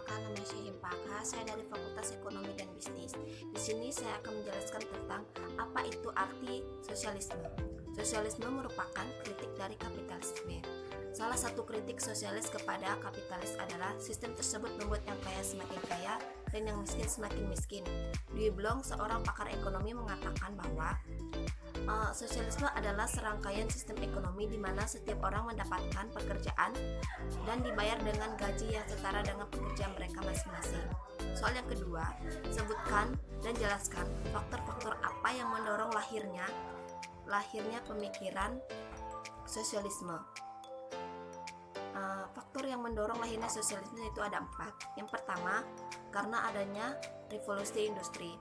perkenalkan, nama saya Impaka. Saya dari Fakultas Ekonomi dan Bisnis. Di sini saya akan menjelaskan tentang apa itu arti sosialisme. Sosialisme merupakan kritik dari kapitalisme. Salah satu kritik sosialis kepada kapitalis adalah sistem tersebut membuat yang kaya semakin kaya dan yang miskin semakin miskin. Dwi Blong, seorang pakar ekonomi, mengatakan bahwa sosialisme adalah serangkaian sistem ekonomi di mana setiap orang mendapatkan pekerjaan dan dibayar dengan gaji yang setara dengan pekerjaan mereka masing-masing. Soal yang kedua, sebutkan dan jelaskan faktor-faktor apa yang mendorong lahirnya pemikiran sosialisme. Faktor yang mendorong lahirnya sosialisme itu ada 4. Yang pertama, karena adanya revolusi industri.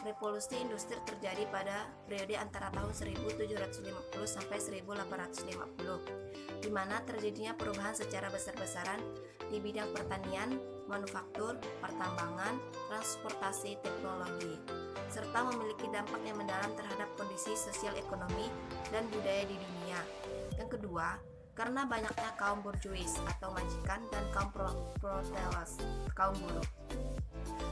Revolusi industri terjadi pada periode antara tahun 1750 sampai 1850, di mana terjadinya perubahan secara besar-besaran di bidang pertanian, manufaktur, pertambangan, transportasi, teknologi, serta memiliki dampak yang mendalam terhadap kondisi sosial ekonomi dan budaya di dunia. Yang kedua, karena banyaknya kaum borjuis atau majikan dan kaum proletariat, kaum buruh.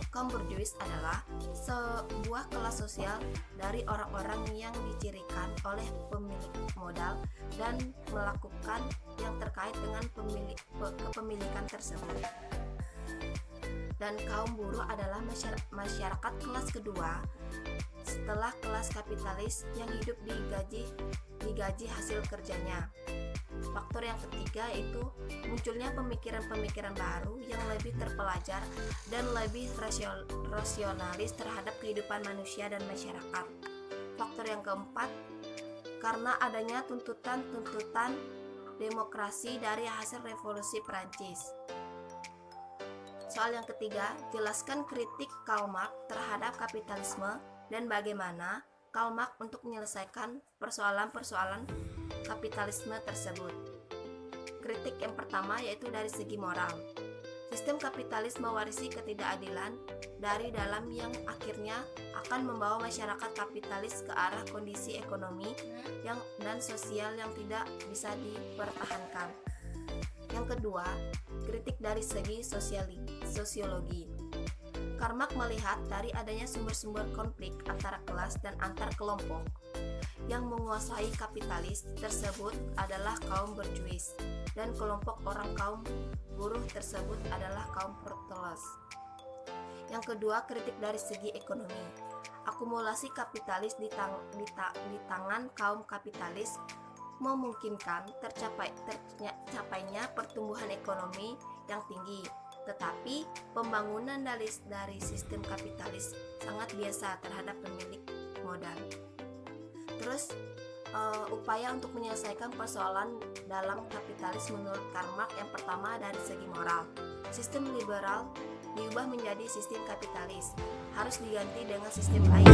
Kaum borjuis adalah sebuah kelas sosial dari orang-orang yang dicirikan oleh pemilik modal dan melakukan yang terkait dengan kepemilikan tersebut. Dan kaum buruh adalah masyarakat kelas kedua setelah kelas kapitalis yang hidup digaji hasil kerjanya. Faktor yang ketiga yaitu munculnya pemikiran-pemikiran baru yang lebih terpelajar dan lebih rasionalis terhadap kehidupan manusia dan masyarakat. Faktor yang keempat, karena adanya tuntutan demokrasi dari hasil revolusi Prancis. Soal yang ketiga, jelaskan kritik Karl Marx terhadap kapitalisme dan bagaimana Karl Marx untuk menyelesaikan persoalan-persoalan kapitalisme tersebut. Kritik yang pertama yaitu dari segi moral. Sistem kapitalis mewarisi ketidakadilan dari dalam yang akhirnya akan membawa masyarakat kapitalis ke arah kondisi ekonomi dan sosial yang tidak bisa dipertahankan. Yang kedua, kritik dari segi sosiologi. Karl Marx melihat dari adanya sumber-sumber konflik antara kelas dan antar kelompok. Yang menguasai kapitalis tersebut adalah kaum borjuis dan kelompok orang kaum buruh tersebut adalah kaum proletariat. Yang kedua, kritik dari segi ekonomi. Akumulasi kapitalis di tangan kaum kapitalis memungkinkan tercapainya pertumbuhan ekonomi yang tinggi, tetapi pembangunan dari sistem kapitalis sangat biasa terhadap pemilik modal. Terus upaya untuk menyelesaikan persoalan dalam kapitalis menurut Karl Marx yang pertama dari segi moral. Sistem liberal diubah menjadi sistem kapitalis, harus diganti dengan sistem lain